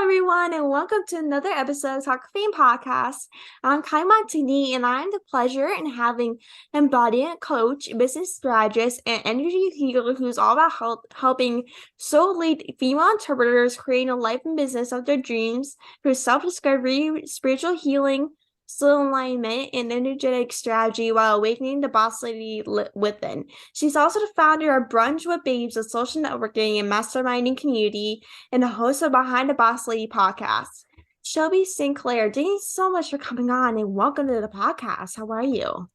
Hello, everyone, and welcome to another episode of Talkoffamepod podcast. I'm Kylie Montini, and I am the pleasure in having Embodiment Coach, business strategist, and energy healer who's all about helping soul-lead female entrepreneurs create a life and business of their dreams through self-discovery, spiritual healing, soul alignment, and energetic strategy while awakening the boss lady within. She's also the founder of Brunch with Babes, a social networking and masterminding community, and the host of Behind the Boss Lady podcast. Shelby Sinclair, thank you so much for coming on and welcome to the podcast. How are you?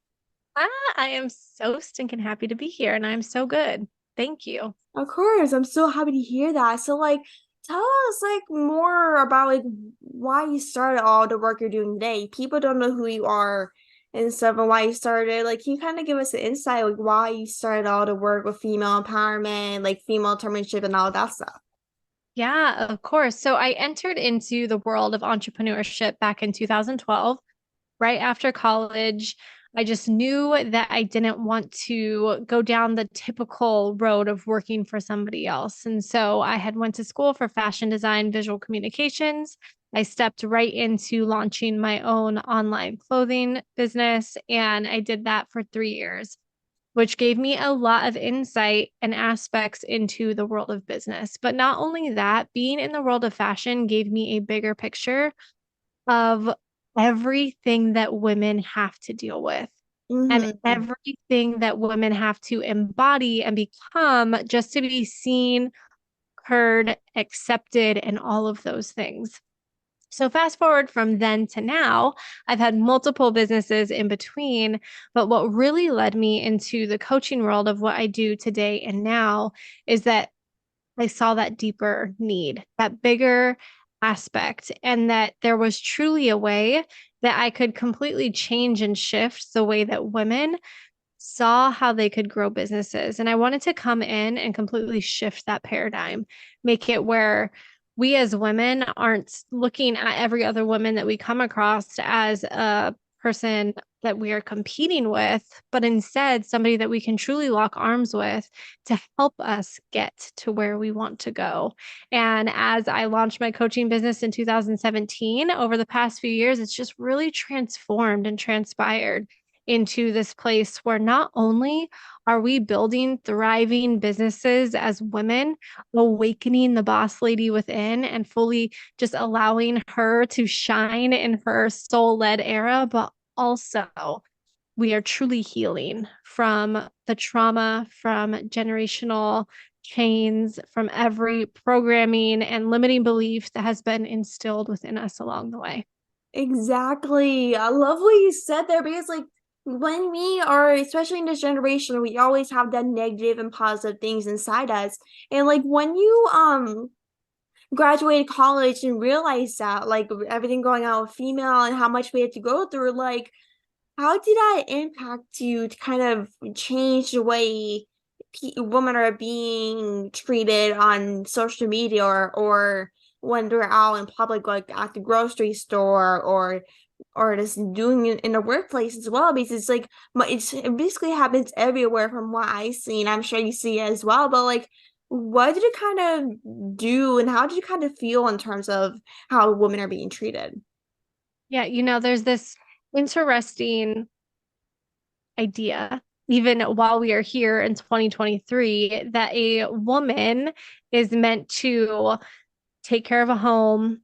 I am so stinking happy to be here, and I'm so good. Thank you. Of course, I'm so happy to hear that. So, tell us more about why you started all the work you're doing today. People don't know who you are and stuff and why you started. Can you kind of give us an insight why you started all the work with female empowerment, female entrepreneurship and all that stuff? Yeah, of course. So I entered into the world of entrepreneurship back in 2012, right after college. I just knew that I didn't want to go down the typical road of working for somebody else. And so I had went to school for fashion design, visual communications. I stepped right into launching my own online clothing business, and I did that for 3 years, which gave me a lot of insight and aspects into the world of business. But not only that, being in the world of fashion gave me a bigger picture of everything that women have to deal with and Mm-hmm. everything that women have to embody and become just to be seen, heard, accepted, and all of those things. So fast forward from then to now, I've had multiple businesses in between, but what really led me into the coaching world of what I do today and now is that I saw that deeper need, that bigger aspect, and that there was truly a way that I could completely change and shift the way that women saw how they could grow businesses. And I wanted to come in and completely shift that paradigm, make it where we as women aren't looking at every other woman that we come across as a person that we are competing with, but instead somebody that we can truly lock arms with to help us get to where we want to go. And as I launched my coaching business in 2017, over the past few years, it's just really transformed and transpired into this place where not only are we building thriving businesses as women, awakening the boss lady within and fully just allowing her to shine in her soul led era, but also we are truly healing from the trauma, from generational chains, from every programming and limiting belief that has been instilled within us along the way. Exactly. I love what you said there because when we are, especially in this generation, we always have that negative and positive things inside us. And when you graduated college and realized that everything going on with female and how much we had to go through, how did that impact you to kind of change the way women are being treated on social media or when they're out in public, like at the grocery store or just doing it in the workplace as well? Because it basically happens everywhere from what I've seen. I'm sure you see it as well, but what did it kind of do and how did you kind of feel in terms of how women are being treated? Yeah, there's this interesting idea, even while we are here in 2023, that a woman is meant to take care of a home,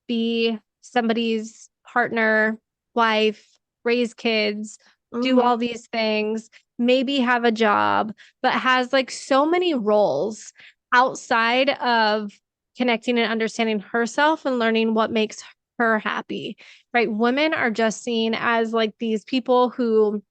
be somebody's partner, wife, raise kids, do Mm-hmm. all these things, maybe have a job, but has like so many roles outside of connecting and understanding herself and learning what makes her happy, right? Women are just seen as like these people who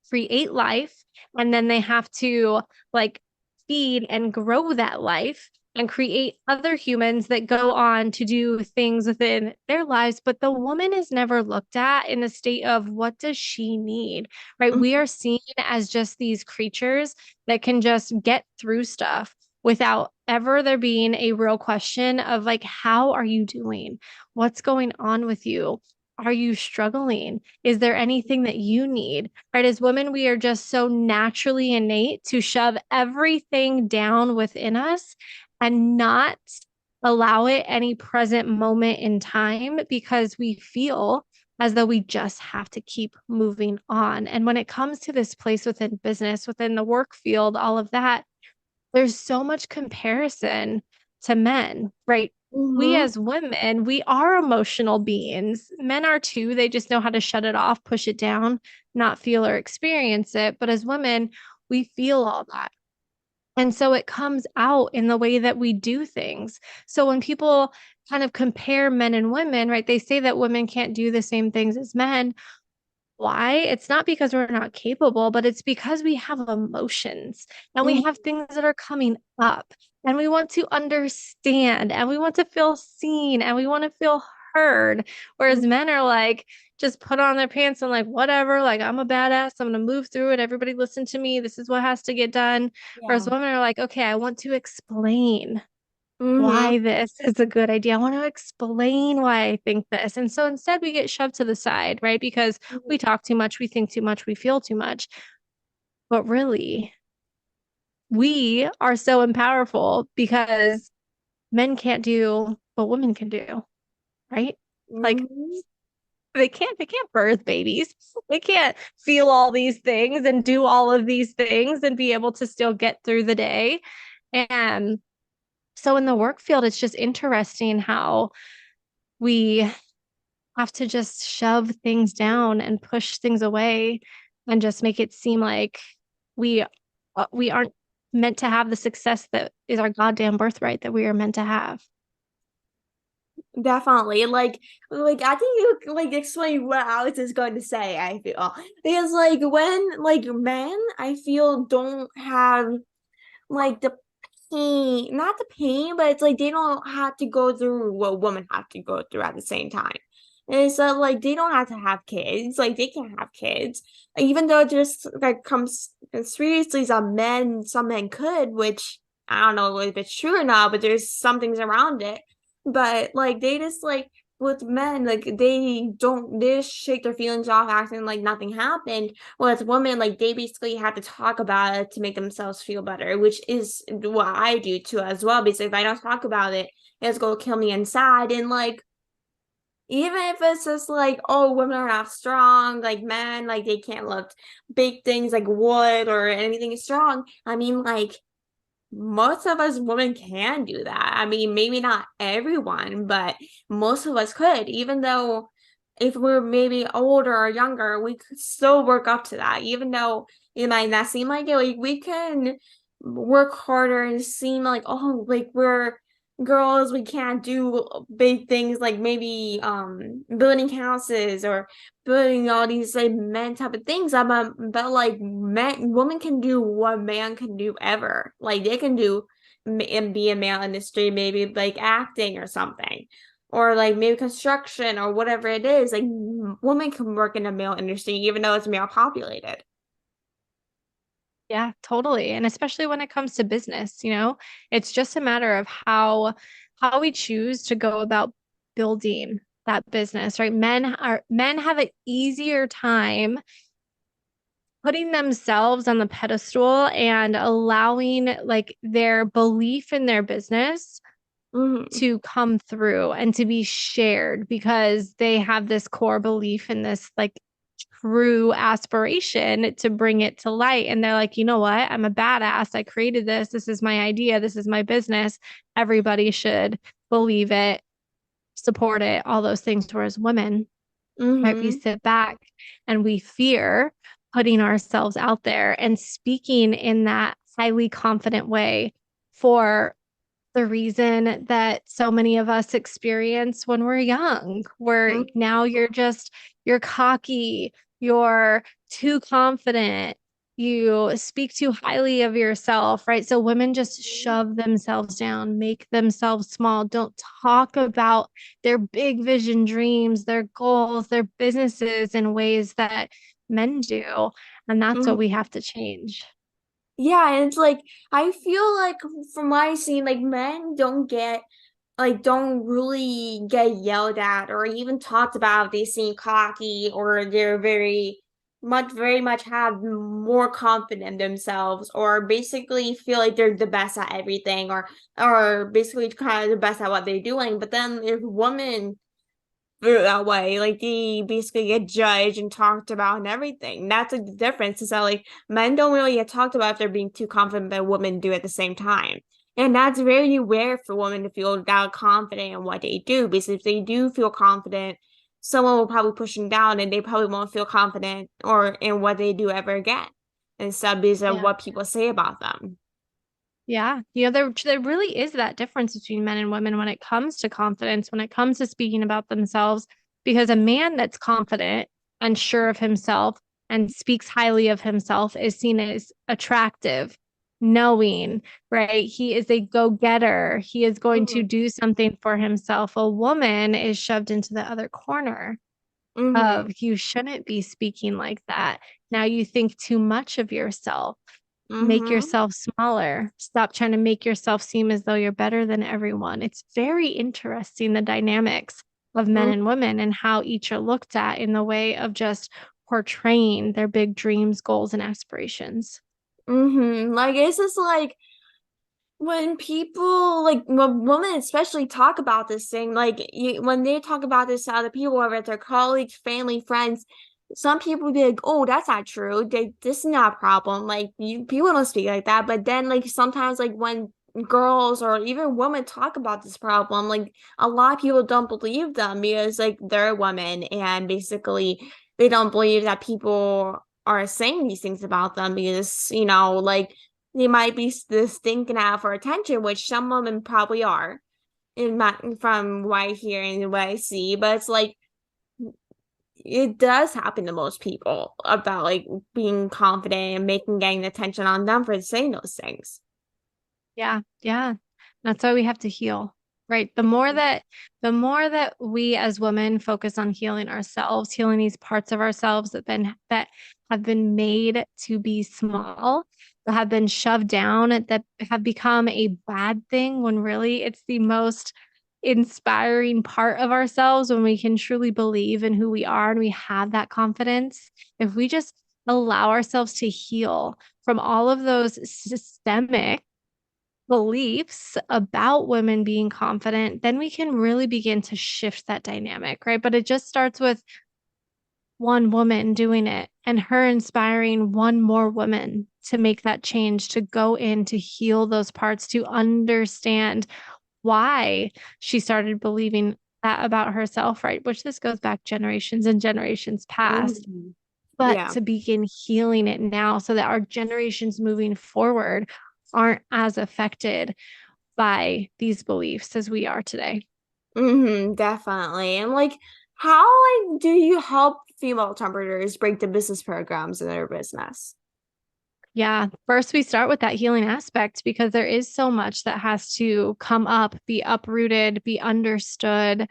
create life and then they have to like feed and grow that life and create other humans that go on to do things within their lives, but the woman is never looked at in a state of what does she need, right? We are seen as just these creatures that can just get through stuff without ever there being a real question of like, how are you doing? What's going on with you? Are you struggling? Is there anything that you need? Right? As women, we are just so naturally innate to shove everything down within us and not allow it any present moment in time because we feel as though we just have to keep moving on. And when it comes to this place within business, within the work field, all of that, there's so much comparison to men, right? We Mm-hmm. as women, we are emotional beings. Men are too. They just know how to shut it off, push it down, not feel or experience it. But as women, we feel all that. And so it comes out in the way that we do things. So when people kind of compare men and women, right, they say that women can't do the same things as men. Why? It's not because we're not capable, but it's because we have emotions and we have things that are coming up and we want to understand and we want to feel seen and we want to feel heard. Whereas Mm-hmm. men are like, just put on their pants and like, whatever, like, I'm a badass. I'm going to move through it. Everybody listen to me. This is what has to get done. Whereas Yeah. women are like, okay, I want to explain Mm-hmm. why this is a good idea. I want to explain why I think this. And so instead, we get shoved to the side, right? Because we talk too much, we think too much, we feel too much. But really, we are so powerful because men can't do what women can do, right? Like Mm-hmm. they can't birth babies. They can't feel all these things and do all of these things and be able to still get through the day. And so in the work field, it's just interesting how we have to just shove things down and push things away and just make it seem like we we aren't meant to have the success that is our goddamn birthright that we are meant to have. Definitely. Like I think you like explain what Alex is going to say, I feel. Because like when like men, I feel don't have like the pain, not the pain, but it's like they don't have to go through what women have to go through at the same time. And so like they don't have to have kids, like they can have kids, even though it just like comes seriously some men could, which I don't know if it's true or not, but there's some things around it. But like they just like with men, like they just shake their feelings off, acting like nothing happened. Well, as women, like they basically have to talk about it to make themselves feel better, which is what I do too as well. Because if I don't talk about it, it's gonna kill me inside. And like even if it's just like, oh, women are not strong, like men, like they can't lift big things like wood or anything strong. I mean, like most of us women can do that. I mean, maybe not everyone, but most of us could, even though if we're maybe older or younger, we could still work up to that, even though it might not seem like it. Like we can work harder and seem like, oh, like we're girls, we can't do big things like maybe building houses or building all these like men type of things. But like men, women can do what man can do ever. Like they can do and be a male industry, maybe like acting or something, or like maybe construction or whatever it is. Like women can work in the male industry even though it's male populated. Yeah, totally. And especially when it comes to business, it's just a matter of how we choose to go about building that business, right? Men have an easier time putting themselves on the pedestal and allowing like their belief in their business Mm-hmm. to come through and to be shared because they have this core belief in this like true aspiration to bring it to light. And they're like, you know what? I'm a badass. I created this. This is my idea. This is my business. Everybody should believe it, support it, all those things. Whereas women, right, we Mm-hmm. sit back and we fear putting ourselves out there and speaking in that highly confident way for the reason that so many of us experience when we're young, where now you're cocky, you're too confident, you speak too highly of yourself, right? So women just shove themselves down, make themselves small, don't talk about their big vision dreams, their goals, their businesses in ways that men do. And that's Mm-hmm. what we have to change. Yeah, and it's like I feel like from what I've seen, like men don't really get yelled at or even talked about. They seem cocky or they're very very much have more confidence in themselves, or basically feel like they're the best at everything, or basically kind of the best at what they're doing. But then if women feel that way, like they basically get judged and talked about and everything. That's like the difference, is that like men don't really get talked about if they're being too confident, but women do at the same time. And that's very rare for women to feel that confident in what they do, because if they do feel confident, someone will probably push them down, and they probably won't feel confident or in what they do ever again. Instead, because of Yeah. what people say about them. Yeah. There really is that difference between men and women when it comes to confidence, when it comes to speaking about themselves, because a man that's confident and sure of himself and speaks highly of himself is seen as attractive, knowing, right? He is a go-getter. He is going to Mm-hmm. do something for himself. A woman is shoved into the other corner Mm-hmm. of you shouldn't be speaking like that. Now you think too much of yourself. Make Mm-hmm. yourself smaller. Stop trying to make yourself seem as though you're better than everyone. It's very interesting, the dynamics of men and women and how each are looked at in the way of just portraying their big dreams, goals, and aspirations. Mm-hmm. Like it's just like when people, like when women especially talk about this thing, like when they talk about this to other people, whether it's their colleagues, family, friends, some people be like, "Oh, that's not true. This is not a problem." Like people don't speak like that. But then, like sometimes, like when girls or even women talk about this problem, like a lot of people don't believe them, because like they're women, and basically they don't believe that people are saying these things about them, because like they might be this thinking out for attention, which some women probably are, in my from what I hear and what I see. But it's like it does happen to most people, about like being confident and making getting attention on them for saying those things. Yeah, yeah. That's why we have to heal, right? The more that we as women focus on healing ourselves, healing these parts of ourselves that have been made to be small, that have been shoved down, that have become a bad thing when really it's the most inspiring part of ourselves when we can truly believe in who we are and we have that confidence. If we just allow ourselves to heal from all of those systemic beliefs about women being confident, then we can really begin to shift that dynamic, right? But it just starts with one woman doing it and her inspiring one more woman to make that change, to go in, to heal those parts, to understand why she started believing that about herself, right? Which this goes back generations and generations past, Mhm. but Yeah. to begin healing it now so that our generations moving forward aren't as affected by these beliefs as we are today. Definitely. And like, how like do you help female entrepreneurs break the business programs in their business? Yeah, first we start with that healing aspect because there is so much that has to come up, be uprooted, be understood,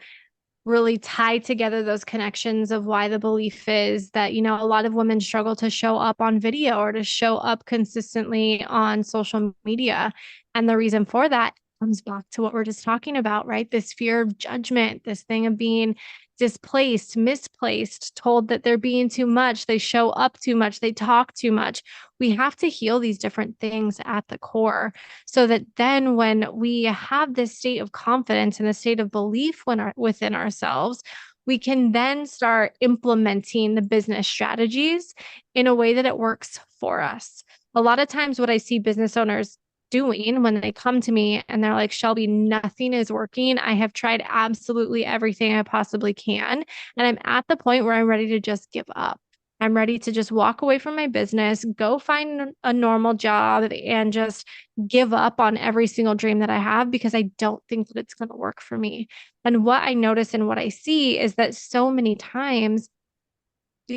really tie together those connections of why the belief is that, a lot of women struggle to show up on video or to show up consistently on social media. And the reason for that comes back to what we're just talking about, right? This fear of judgment, this thing of being displaced, misplaced, told that they're being too much, they show up too much, they talk too much. We have to heal these different things at the core so that then when we have this state of confidence and a state of belief within ourselves, we can then start implementing the business strategies in a way that it works for us. A lot of times, what I see business owners doing when they come to me and they're like, Shelby, nothing is working. I have tried absolutely everything I possibly can. And I'm at the point where I'm ready to just give up. I'm ready to just walk away from my business, go find a normal job, and just give up on every single dream that I have because I don't think that it's going to work for me. And what I notice and what I see is that so many times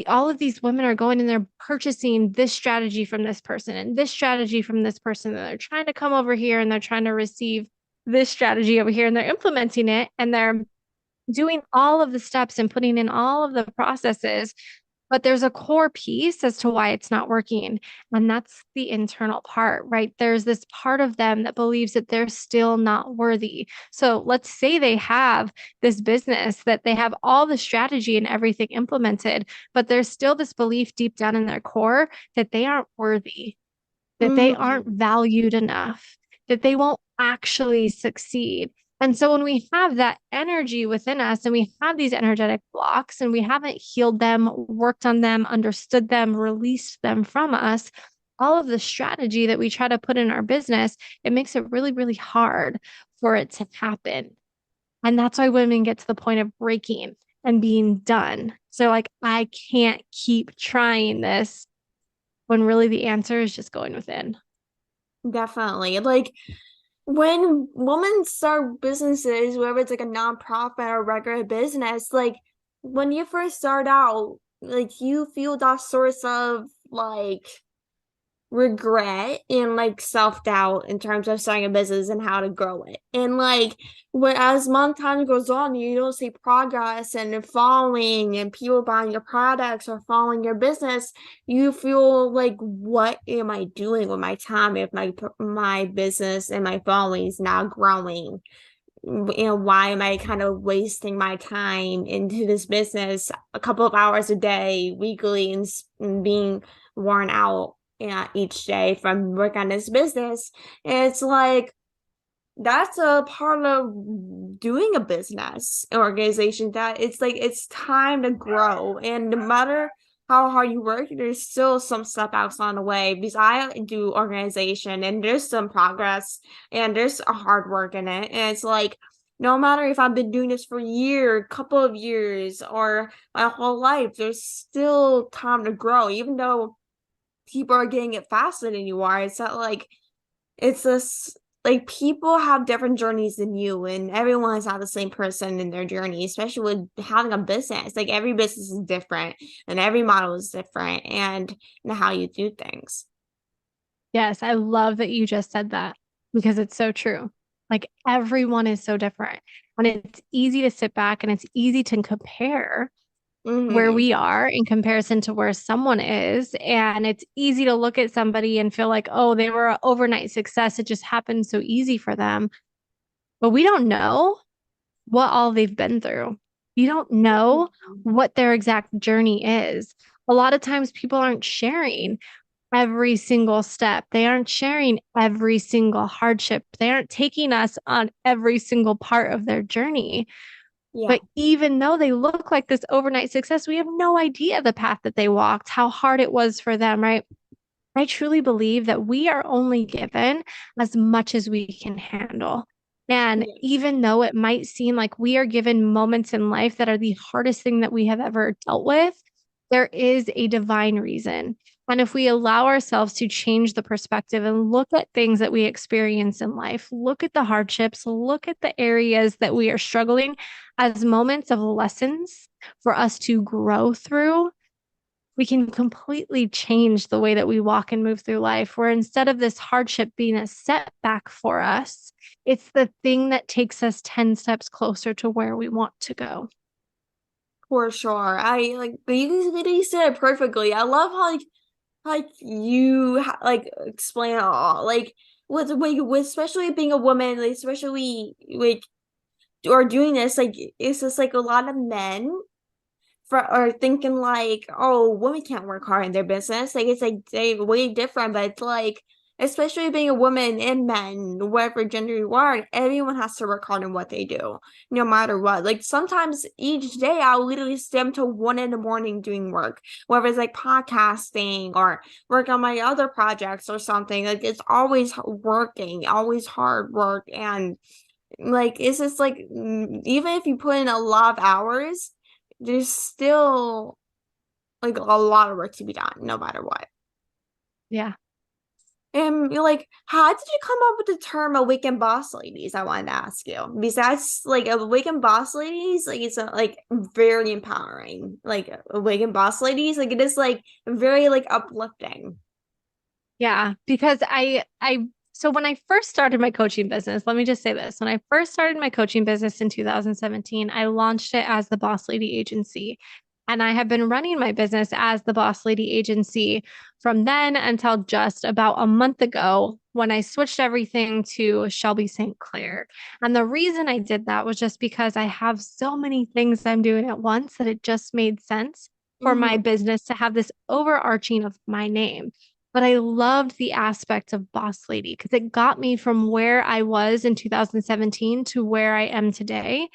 all of these women are going and they're purchasing this strategy from this person and this strategy from this person. And they're trying to come over here and they're trying to receive this strategy over here and they're implementing it and they're doing all of the steps and putting in all of the processes. But there's a core piece as to why it's not working. And that's the internal part, right? There's this part of them that believes that they're still not worthy. So let's say they have this business, that they have all the strategy and everything implemented, but there's still this belief deep down in their core that they aren't worthy, that they aren't Mm-hmm. valued enough, that they won't actually succeed. And so when we have that energy within us and we have these energetic blocks and we haven't healed them, worked on them, understood them, released them from us, all of the strategy that we try to put in our business, it makes it really, really hard for it to happen. And that's why women get to the point of breaking and being done. So, like, I can't keep trying this when really the answer is just going within. Definitely. Like when women start businesses, whether it's like a nonprofit or regular business, like when you first start out, like you feel that source of like regret and like self-doubt in terms of starting a business and how to grow it. And like as month time goes on, you don't see progress and following and people buying your products or following your business, you feel like, what am I doing with my time if my business and my following is not growing? And why am I kind of wasting my time into this business a couple of hours a day, weekly, and being worn out each day from work on this business? And it's like that's a part of doing a business organization, that it's like it's time to grow, and no matter how hard you work, there's still some step outs on the way, because I do organization and there's some progress and there's a hard work in it, and it's like no matter if I've been doing this for a year, couple of years, or my whole life, there's still time to grow, even though people are getting it faster than you are. It's not like it's this, like people have different journeys than you, and everyone is not the same person in their journey, especially with having a business. Like every business is different and every model is different, and how you do things. Yes, I love that you just said that because it's so true. Like everyone is so different. And it's easy to sit back and it's easy to compare where Mm-hmm. we are in comparison to where someone is. And it's easy to look at somebody and feel like, oh, they were an overnight success. It just happened so easy for them. But we don't know what all they've been through. You don't know what their exact journey is. A lot of times people aren't sharing every single step. They aren't sharing every single hardship. They aren't taking us on every single part of their journey. Yeah. But even though they look like this overnight success, we have no idea the path that they walked, how hard it was for them, right? I truly believe that we are only given as much as we can handle. And Yes. even though it might seem like we are given moments in life that are the hardest thing that we have ever dealt with, there is a divine reason. And if we allow ourselves to change the perspective and look at things that we experience in life, look at the hardships, look at the areas that we are struggling as moments of lessons for us to grow through, we can completely change the way that we walk and move through life, where instead of this hardship being a setback for us, it's the thing that takes us 10 steps closer to where we want to go. For sure. I like, but you literally said it perfectly. I love how like you like explain it all. Like with especially being a woman, like, especially like or doing this, like it's just like a lot of men for are thinking like, oh, women can't work hard in their business. Like it's like they way different, but it's like especially being a woman and men, whatever gender you are, everyone has to work hard in what they do, no matter what. Like sometimes each day I'll literally stay up till 1 in the morning doing work, whether it's like podcasting or work on my other projects or something. Like it's always working, always hard work, and like it's just like even if you put in a lot of hours, there's still like a lot of work to be done, no matter what. Yeah. And you're like, how did you come up with the term awakened boss ladies? I wanted to ask you. Because that's like awakened boss ladies, like it's like very empowering. Like awakened boss ladies, like it is like very like uplifting. Yeah, because so when I first started my coaching business, let me just say this. When I first started my coaching business in 2017, I launched it as the Boss Lady Agency. And I have been running my business as the Boss Lady agency from then until just about a month ago when I switched everything to Shelby St. Clair. And the reason I did that was just because I have so many things I'm doing at once that it just made sense for my Mm-hmm. business to have this overarching of my name. But I loved the aspect of Boss Lady because it got me from where I was in 2017 to where I am today.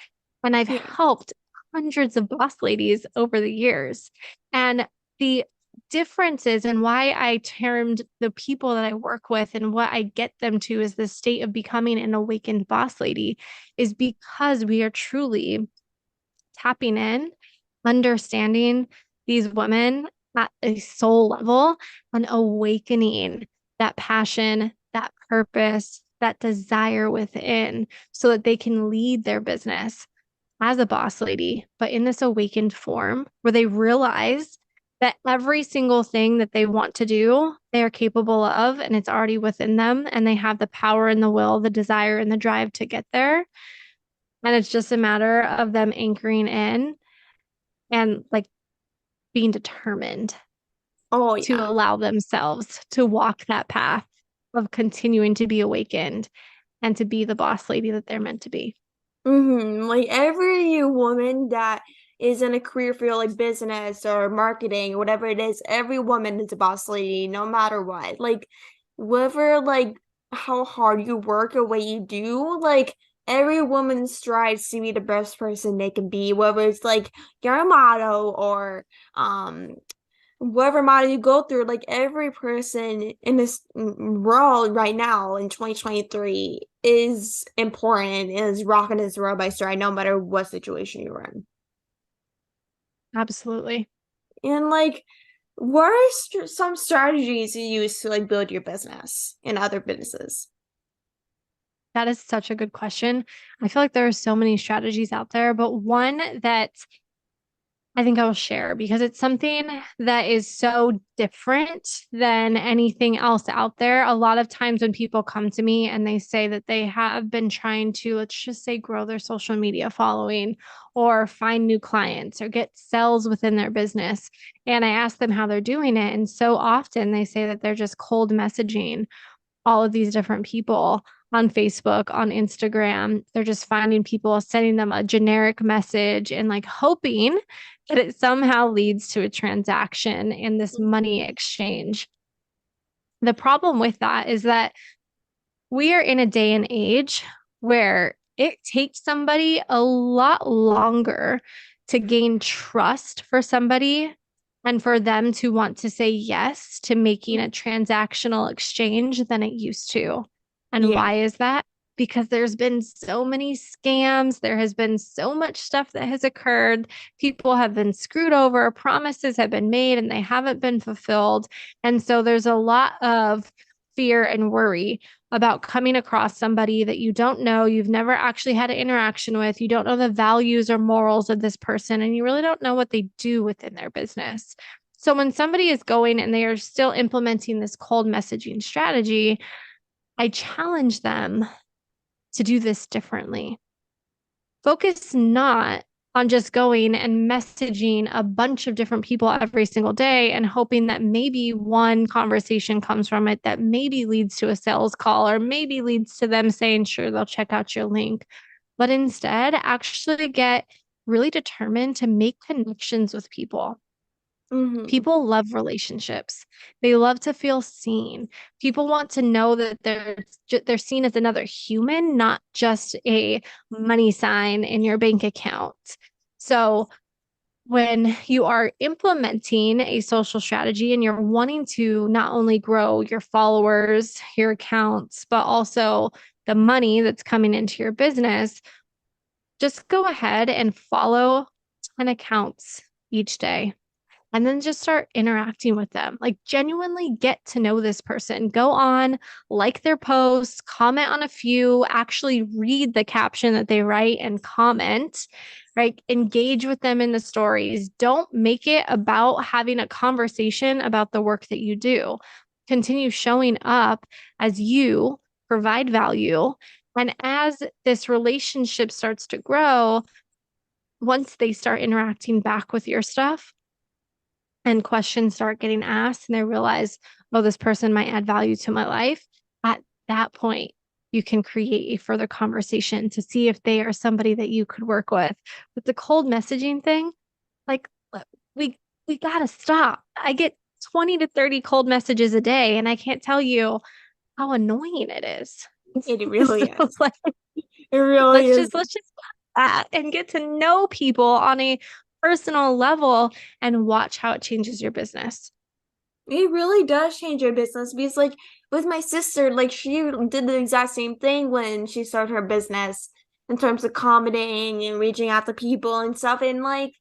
And I've Yeah. helped hundreds of boss ladies over the years. And the differences and why I termed the people that I work with and what I get them to is the state of becoming an awakened boss lady is because we are truly tapping in, understanding these women at a soul level and awakening that passion, that purpose, that desire within so that they can lead their business as a boss lady, but in this awakened form where they realize that every single thing that they want to do, they are capable of, and it's already within them, and they have the power and the will, the desire and the drive to get there. And it's just a matter of them anchoring in and like being determined Oh to yeah. allow themselves to walk that path of continuing to be awakened and to be the boss lady that they're meant to be. Mm-hmm. Like every woman that is in a career field like business or marketing or whatever it is, every woman is a boss lady, no matter what. Like whether like how hard you work or what you do, like every woman strives to be the best person they can be, whether it's like your motto or whatever model you go through, like every person in this world right now in 2023 is important, is rocking his world by stride, no matter what situation you're in. Absolutely. And like, what are some strategies you use to like build your business and other businesses? That is such a good question. I feel like there are so many strategies out there, but one that I think I will share because it's something that is so different than anything else out there. A lot of times when people come to me and they say that they have been trying to, let's just say, grow their social media following or find new clients or get sales within their business. And I ask them how they're doing it. And so often they say that they're just cold messaging all of these different people on Facebook, on Instagram. They're just finding people, sending them a generic message and like hoping that it somehow leads to a transaction in this money exchange. The problem with that is that we are in a day and age where it takes somebody a lot longer to gain trust for somebody and for them to want to say yes to making a transactional exchange than it used to. And Yeah. why is that? Because there's been so many scams. There has been so much stuff that has occurred. People have been screwed over. Promises have been made and they haven't been fulfilled. And so there's a lot of fear and worry about coming across somebody that you don't know, you've never actually had an interaction with, you don't know the values or morals of this person, and you really don't know what they do within their business. So when somebody is going and they are still implementing this cold messaging strategy, I challenge them to do this differently. Focus not on just going and messaging a bunch of different people every single day and hoping that maybe one conversation comes from it that maybe leads to a sales call or maybe leads to them saying, sure, they'll check out your link. But instead, actually get really determined to make connections with people. Mm-hmm. People love relationships. They love to feel seen. People want to know that they're seen as another human, not just a money sign in your bank account. So when you are implementing a social strategy and you're wanting to not only grow your followers, your accounts, but also the money that's coming into your business, just go ahead and follow 10 accounts each day and then just start interacting with them. Like genuinely get to know this person. Go on, like their posts, comment on a few, actually read the caption that they write and comment, right? Engage with them in the stories. Don't make it about having a conversation about the work that you do. Continue showing up as you provide value. And as this relationship starts to grow, once they start interacting back with your stuff and questions start getting asked and they realize, oh, this person might add value to my life, at that point, you can create a further conversation to see if they are somebody that you could work with. But the cold messaging thing, like we we gotta stop. I get 20 to 30 cold messages a day, and I can't tell you how annoying it is. It really So is. like, It really is. let's just and get to know people on a personal level and watch how it changes your business. It really does change your business because, like, with my sister, like, she did the exact same thing when she started her business in terms of commenting and reaching out to people and stuff. And, like,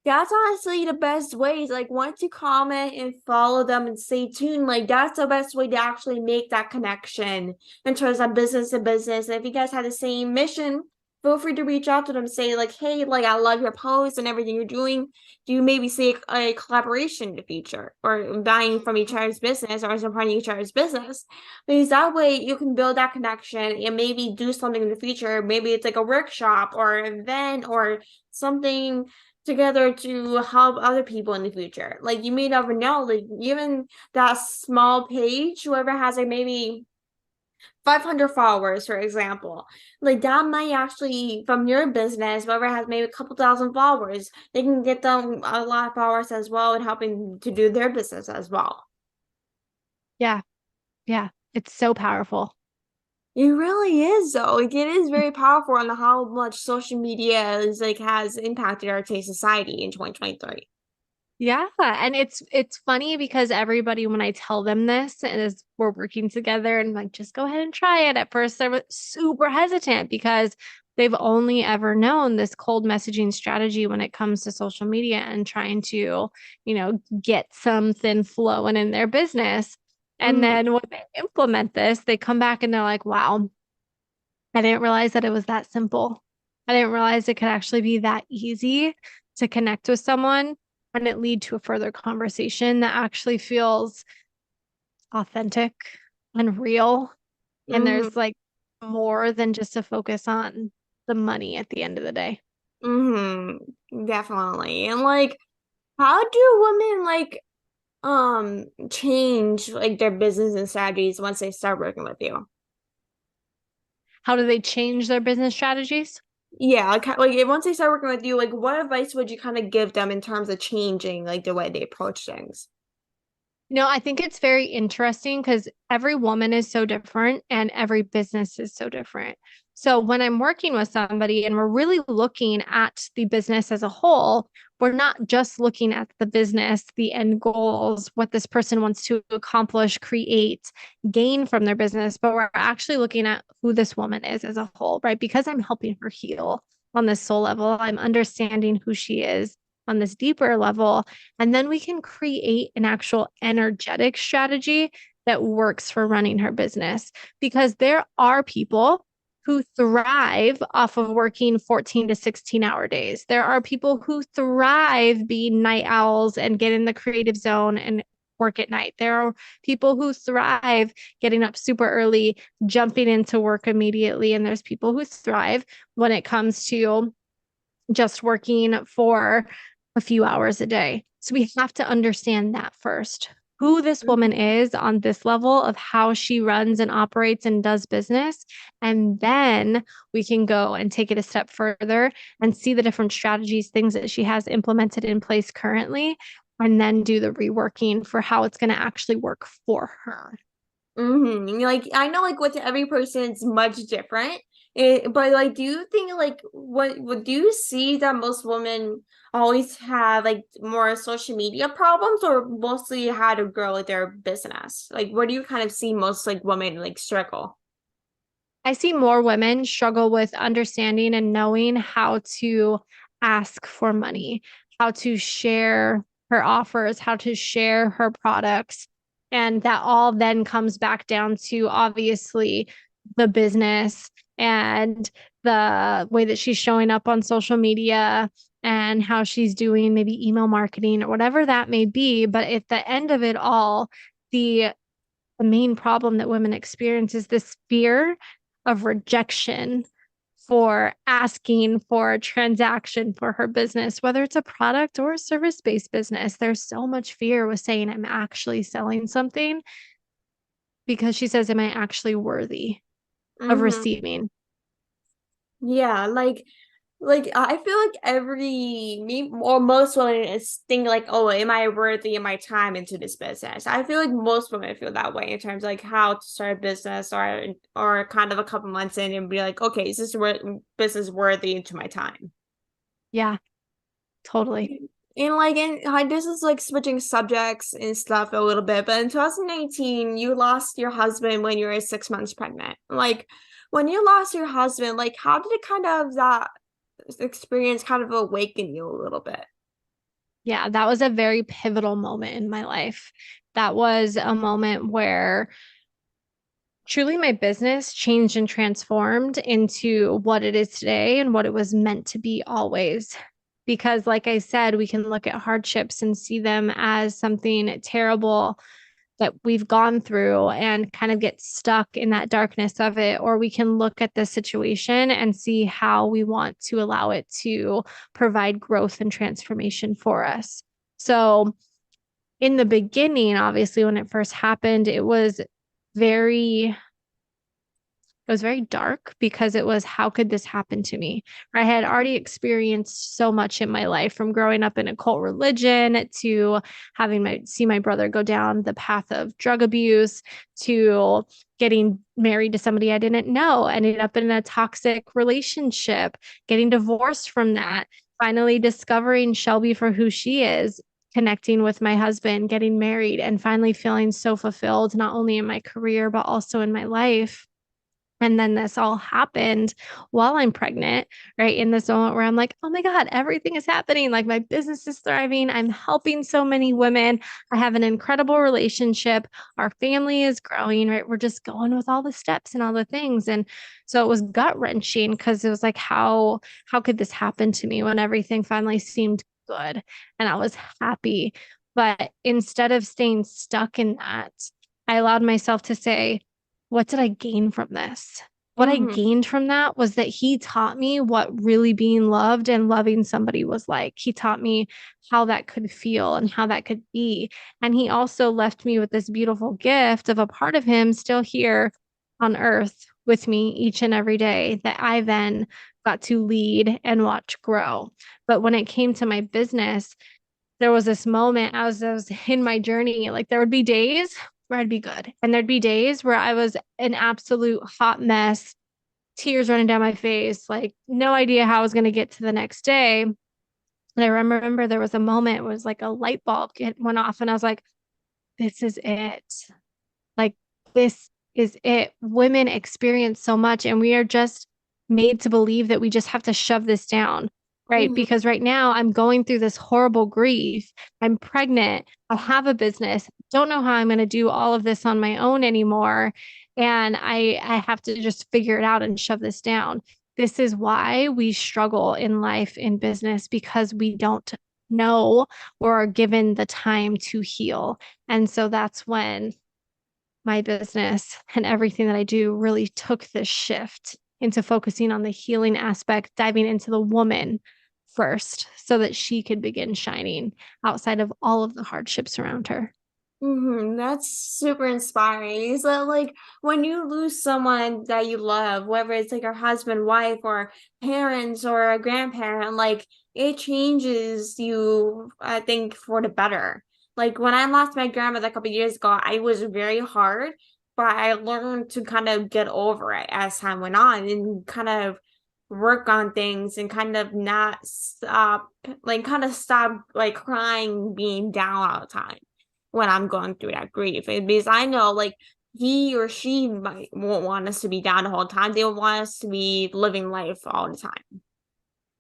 that's honestly the best ways. Like, once you comment and follow them and stay tuned, like, that's the best way to actually make that connection in terms of business to business. And if you guys have the same mission, feel free to reach out to them, say, like, hey, like, I love your posts and everything you're doing. Do you maybe see a collaboration in the future or buying from each other's business or supporting each other's business? Because that way you can build that connection and maybe do something in the future. Maybe it's like a workshop or an event or something together to help other people in the future. Like, you may never know, like, even that small page, whoever has like maybe 500 followers, for example, like that might actually, from your business, whoever has maybe a couple thousand followers, they can get them a lot of followers as well and helping to do their business as well. Yeah. Yeah. It's so powerful. It really is, though. Like, it is very powerful on how much social media is like has impacted our society in 2023. Yeah, and it's funny because everybody, when I tell them this and as we're working together and like, just go ahead and try it. At first, they're super hesitant because they've only ever known this cold messaging strategy when it comes to social media and trying to, get something flowing in their business. And Mm-hmm. then when they implement this, they come back and they're like, wow, I didn't realize that it was that simple. I didn't realize it could actually be that easy to connect with someone and it lead to a further conversation that actually feels authentic and real. And Mm-hmm. there's like more than just a focus on the money at the end of the day. Mm-hmm. Definitely. And like, how do women like change like their business and strategies once they start working with you? How do they change their business strategies? Yeah, like once they start working with you, like what advice would you kind of give them in terms of changing like the way they approach things? No, I think it's very interesting because every woman is so different and every business is so different. So when I'm working with somebody and we're really looking at the business as a whole, we're not just looking at the business, the end goals, what this person wants to accomplish, create, gain from their business, but we're actually looking at who this woman is as a whole, right? Because I'm helping her heal on this soul level, I'm understanding who she is on this deeper level. And then we can create an actual energetic strategy that works for running her business because there are people who thrive off of working 14 to 16-hour days. There are people who thrive being night owls and get in the creative zone and work at night. There are people who thrive getting up super early, jumping into work immediately. And there's people who thrive when it comes to just working for a few hours a day. So we have to understand that first. Who this woman is on this level of how she runs and operates and does business. And then we can go and take it a step further and see the different strategies, things that she has implemented in place currently, and then do the reworking for how it's going to actually work for her. Mm-hmm. Like I know like with every person it's much different. But like do you think like what do you see that most women always have like more social media problems or mostly how to grow their business? Like where do you kind of see most like women like struggle? I see more women struggle with understanding and knowing how to ask for money, how to share her offers, how to share her products. And that all then comes back down to obviously the business and the way that she's showing up on social media and how she's doing maybe email marketing or whatever that may be. But at the end of it all, the main problem that women experience is this fear of rejection for asking for a transaction for her business, whether it's a product or a service-based business. There's so much fear with saying I'm actually selling something because she says, am I actually worthy of Mm-hmm. receiving? Yeah, like I feel like every me or most women is think like, oh, am I worthy of my time into this business? I feel like most women feel that way in terms of like how to start a business or kind of a couple months in and be like, okay, is this business worthy into my time? Yeah, totally. And this is like switching subjects and stuff a little bit, but in 2018, you lost your husband when you were 6 months pregnant. Like when you lost your husband, like how did it kind of that experience kind of awaken you a little bit? Yeah, that was a very pivotal moment in my life. That was a moment where truly my business changed and transformed into what it is today and what it was meant to be always. Because, like I said, we can look at hardships and see them as something terrible that we've gone through and kind of get stuck in that darkness of it. Or we can look at the situation and see how we want to allow it to provide growth and transformation for us. So, in the beginning, obviously, when it first happened, it was very dark because it was, how could this happen to me? I had already experienced so much in my life, from growing up in a cult religion to having my brother go down the path of drug abuse, to getting married to somebody I didn't know, ended up in a toxic relationship, getting divorced from that, finally discovering Shelby for who she is, connecting with my husband, getting married, and finally feeling so fulfilled, not only in my career, but also in my life. And then this all happened while I'm pregnant, right? In this moment where I'm like, oh my God, everything is happening. Like my business is thriving. I'm helping so many women. I have an incredible relationship. Our family is growing, right? We're just going with all the steps and all the things. And so it was gut wrenching because it was like, how could this happen to me when everything finally seemed good and I was happy? But instead of staying stuck in that, I allowed myself to say, what did I gain from this? What I Mm-hmm. gained from that was that he taught me what really being loved and loving somebody was like. He taught me how that could feel and how that could be. And he also left me with this beautiful gift of a part of him still here on earth with me each and every day that I then got to lead and watch grow. But when it came to my business, there was this moment as I was in my journey, like there would be days where I'd be good. And there'd be days where I was an absolute hot mess, tears running down my face, like no idea how I was going to get to the next day. And I remember there was a moment, it was like a light bulb went off, and I was like, this is it. Like, this is it. Women experience so much, and we are just made to believe that we just have to shove this down, right? Mm-hmm. Because right now I'm going through this horrible grief. I'm pregnant. I have a business. Don't know how I'm going to do all of this on my own anymore. And I have to just figure it out and shove this down. This is why we struggle in life, in business, because we don't know or are given the time to heal. And so that's when my business and everything that I do really took this shift into focusing on the healing aspect, diving into the woman first so that she could begin shining outside of all of the hardships around her. That's super inspiring. So, like, when you lose someone that you love, whether it's like your husband, wife, or parents, or a grandparent, like, it changes you, I think, for the better. Like, when I lost my grandmother a couple years ago, I was very hard, but I learned to kind of get over it as time went on and kind of work on things and kind of not stop, like, kind of stop, like, crying, being down all the time when I'm going through that grief. Because I know like he or she might won't want us to be down the whole time. They will want us to be living life all the time.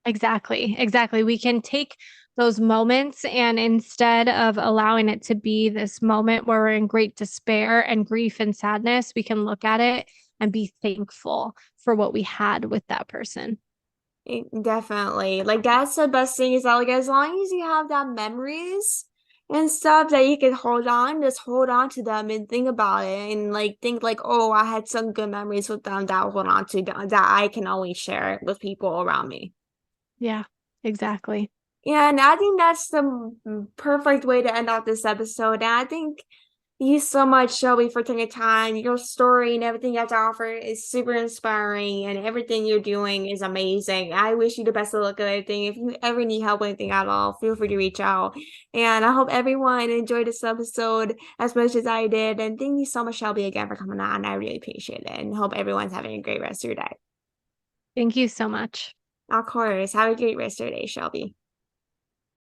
Exactly. Exactly. We can take those moments, and instead of allowing it to be this moment where we're in great despair and grief and sadness, we can look at it and be thankful for what we had with that person. Definitely. Like that's the best thing is that like as long as you have that memories and stuff that you can hold on, just hold on to them and think about it and like think like, oh, I had some good memories with them that I'll hold on to that I can always share with people around me. Yeah, exactly. Yeah, and I think that's the perfect way to end off this episode. And I think you so much, Shelby, for taking time. Your story and everything you have to offer is super inspiring, and everything you're doing is amazing. I wish you the best of luck with everything. If you ever need help with anything at all, feel free to reach out. And I hope everyone enjoyed this episode as much as I did. And thank you so much, Shelby, again for coming on. I really appreciate it, and hope everyone's having a great rest of your day. Thank you so much. Of course, have a great rest of your day, Shelby.